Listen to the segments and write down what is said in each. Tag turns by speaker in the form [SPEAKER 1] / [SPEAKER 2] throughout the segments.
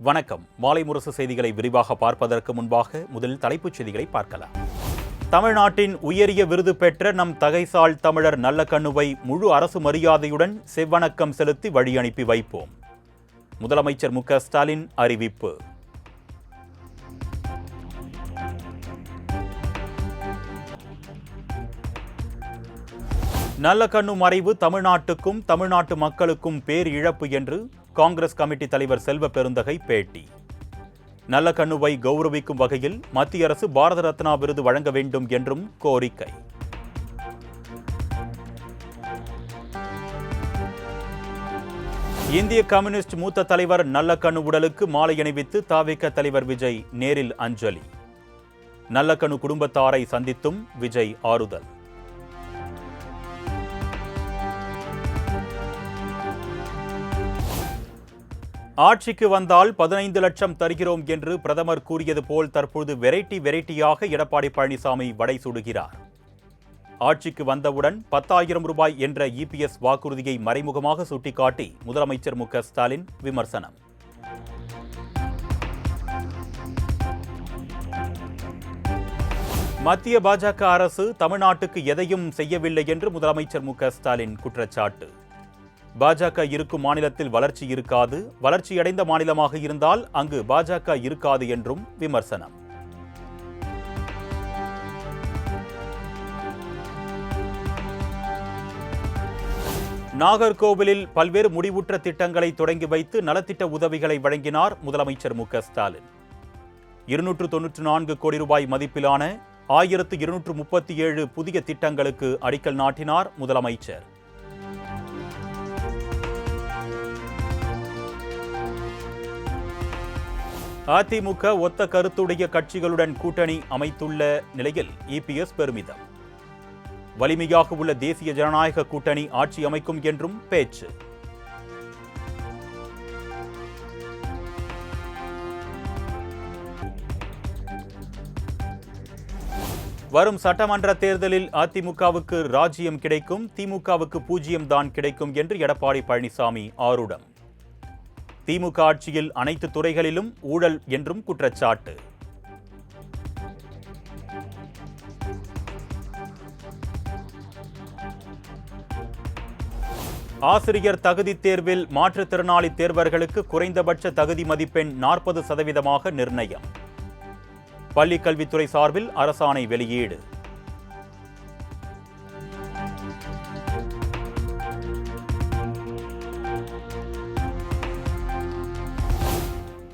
[SPEAKER 1] வணக்கம். மாலை முரசு செய்திகளை விரிவாக பார்ப்பதற்கு முன்பாக முதலில் தலைப்புச் செய்திகளை பார்க்கலாம். தமிழ்நாட்டின் உயரிய விருது பெற்ற நம் தகைசால் தமிழர் நல்லக்கண்ணுவை முழு அரசு மரியாதையுடன் செவ்வணக்கம் செலுத்தி வழி அனுப்பி வைப்போம். முதலமைச்சர் மு.க. ஸ்டாலின் அறிவிப்பு. நல்லக்கண்ணு மறைவு தமிழ்நாட்டுக்கும் தமிழ்நாட்டு மக்களுக்கும் பேரிழப்பு என்று காங்கிரஸ் கமிட்டி தலைவர் செல்வ பெருந்தகை பேட்டி. நல்லக்கண்ணுவை கௌரவிக்கும் வகையில் மத்திய அரசு பாரத ரத்னா விருது வழங்க வேண்டும் என்றும் கோரிக்கை. இந்திய கம்யூனிஸ்ட் மூத்த தலைவர் நல்லக்கண்ணு உடலுக்கு மாலை அணிவித்து த.வே.க. தலைவர் விஜய் நேரில் அஞ்சலி. நல்லக்கண்ணு குடும்பத்தாரை சந்தித்தும் விஜய் ஆறுதல். ஆட்சிக்கு வந்தால் 15 லட்சம் தருகிறோம் என்று பிரதமர் கூறியது போல் தற்போது வெரைட்டியாக எடப்பாடி பழனிசாமி வடை சுடுகிறார். ஆட்சிக்கு வந்தவுடன் 10,000 ரூபாய் என்ற இபிஎஸ் வாக்குறுதியை மறைமுகமாக சுட்டிக்காட்டி முதலமைச்சர் மு.க. ஸ்டாலின் விமர்சனம். மத்திய பாஜக அரசு தமிழ்நாட்டுக்கு எதையும் செய்யவில்லை என்று முதலமைச்சர் மு.க. ஸ்டாலின் குற்றச்சாட்டு. பாஜக இருக்கும் மாநிலத்தில் வளர்ச்சி இருக்காது, வளர்ச்சியடைந்த மாநிலமாக இருந்தால் அங்கு பாஜக இருக்காது என்றும் விமர்சனம். நாகர்கோவிலில் பல்வேறு முடிவுற்ற திட்டங்களை தொடங்கி வைத்து நலத்திட்ட உதவிகளை வழங்கினார் முதலமைச்சர் மு.க. ஸ்டாலின். 294 கோடி ரூபாய் மதிப்பிலான 1237 புதிய திட்டங்களுக்கு அடிக்கல் நாட்டினார் முதலமைச்சர். அதிமுக ஒத்த கருத்துடைய கட்சிகளுடன் கூட்டணி அமைத்துள்ள நிலையில் இபிஎஸ் பெருமிதம். வலிமையாக உள்ள தேசிய ஜனநாயக கூட்டணி ஆட்சி அமைக்கும் என்றும் பேச்சு. வரும் சட்டமன்ற தேர்தலில் அதிமுகவுக்கு ராஜ்யம் கிடைக்கும், திமுகவுக்கு 0 தான் கிடைக்கும் என்று எடப்பாடி பழனிசாமி ஆரூடம். திமுக ஆட்சியில் அனைத்து துறைகளிலும் ஊழல் என்றும் குற்றச்சாட்டு. ஆசிரியர் தகுதி தேர்வில் மாற்றுத்திறனாளி தேர்வர்களுக்கு குறைந்தபட்ச தகுதி மதிப்பெண் 40% நிர்ணயம். பள்ளிக்கல்வித்துறை சார்பில் அரசாணை வெளியீடு.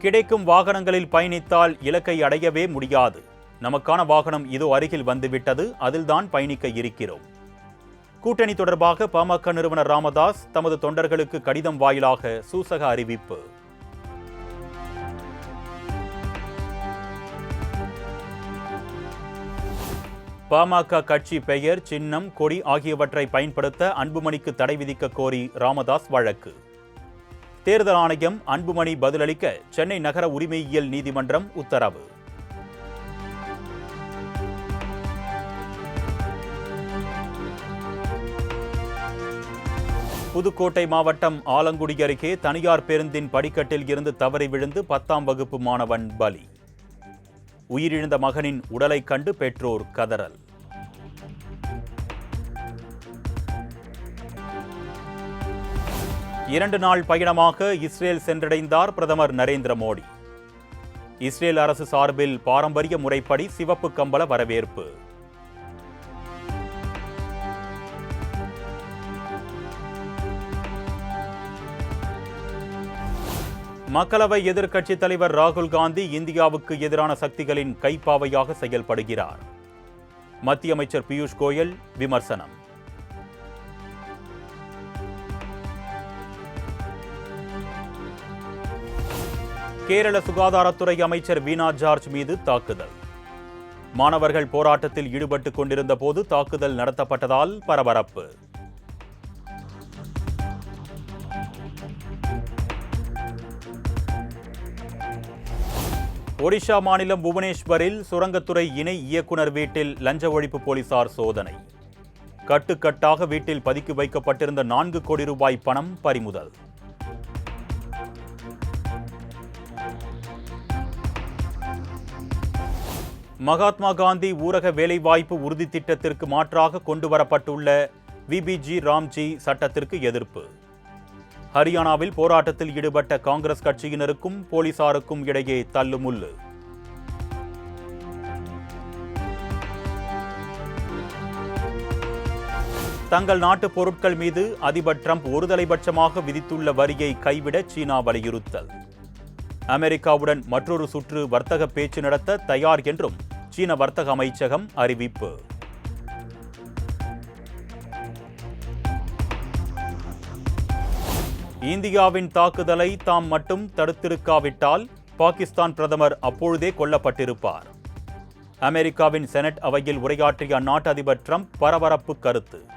[SPEAKER 1] கிடைக்கும் வாகனங்களில் பயணித்தால் இலக்கை அடையவே முடியாது. நமக்கான வாகனம் இதோ அருகில் வந்துவிட்டது, அதில்தான் பயணிக்க இருக்கிறோம். கூட்டணி தொடர்பாக பாமக நிறுவனர் ராமதாஸ் தமது தொண்டர்களுக்கு கடிதம் வாயிலாக சூசக அறிவிப்பு. பாமக கட்சி பெயர், சின்னம், கொடி ஆகியவற்றை பயன்படுத்த அன்புமணிக்கு தடை விதிக்க கோரி ராமதாஸ் வழக்கு. தேர்தல் ஆணையம் அன்புமணி பதிலளிக்க சென்னை நகர உரிமையியல் நீதிமன்றம் உத்தரவு. புதுக்கோட்டை மாவட்டம் ஆலங்குடி அருகே தனியார் பேருந்தின் படிக்கட்டில் இருந்து தவறி விழுந்து 10ஆம் வகுப்பு மாணவன் பலி. உயிரிழந்த மகனின் உடலை கண்டு பெற்றோர் கதறல். இரண்டு நாள் பயணமாக இஸ்ரேல் சென்றடைந்தார் பிரதமர் நரேந்திர மோடி. இஸ்ரேல் அரசு சார்பில் பாரம்பரிய முறைப்படி சிவப்பு கம்பள வரவேற்பு. மக்களவை எதிர்க்கட்சித் தலைவர் ராகுல் காந்தி இந்தியாவுக்கு எதிரான சக்திகளின் கைப்பாவையாக செயல்படுகிறார். மத்திய அமைச்சர் பியூஷ் கோயல் விமர்சனம். கேரள சுகாதாரத்துறை அமைச்சர் வீணா ஜார்ஜ் மீது தாக்குதல். மாணவர்கள் போராட்டத்தில் ஈடுபட்டுக் கொண்டிருந்த போது தாக்குதல் நடத்தப்பட்டதால் பரபரப்பு. ஒடிஷா மாநிலம் புவனேஸ்வரில் சுரங்கத்துறை இணை இயக்குநர் வீட்டில் லஞ்ச ஒழிப்பு போலீசார் சோதனை. கட்டுக்கட்டாக வீட்டில் பதுக்கி வைக்கப்பட்டிருந்த 4 கோடி ரூபாய் பணம் பறிமுதல். மகாத்மா காந்தி ஊரக வேலைவாய்ப்பு உறுதி திட்டத்திற்கு மாற்றாக கொண்டுவரப்பட்டுள்ள விபிஜி ராம்ஜி சட்டத்திற்கு எதிர்ப்பு. ஹரியானாவில் போராட்டத்தில் ஈடுபட்ட காங்கிரஸ் கட்சியினருக்கும் போலீசாருக்கும் இடையே தள்ளுமுள்ளு. தங்கள் நாட்டு பொருட்கள் மீது அதிபர் டிரம்ப் ஒருதலைபட்சமாக விதித்துள்ள வரியை கைவிட சீனா வலியுறுத்தல். அமெரிக்காவுடன் மற்றொரு சுற்று வர்த்தக பேச்சு நடத்த தயார் என்றும் சீன வர்த்தக அமைச்சகம் அறிவிப்பு. இந்தியாவின் தாக்குதலை தாம் மட்டும் தடுத்திருக்காவிட்டால் பாகிஸ்தான் பிரதமர் அப்பொழுதே கொல்லப்பட்டிருப்பார். அமெரிக்காவின் செனட் அவையில் உரையாற்றிய அந்நாட்டு அதிபர் டிரம்ப் பரபரப்பு கருத்து.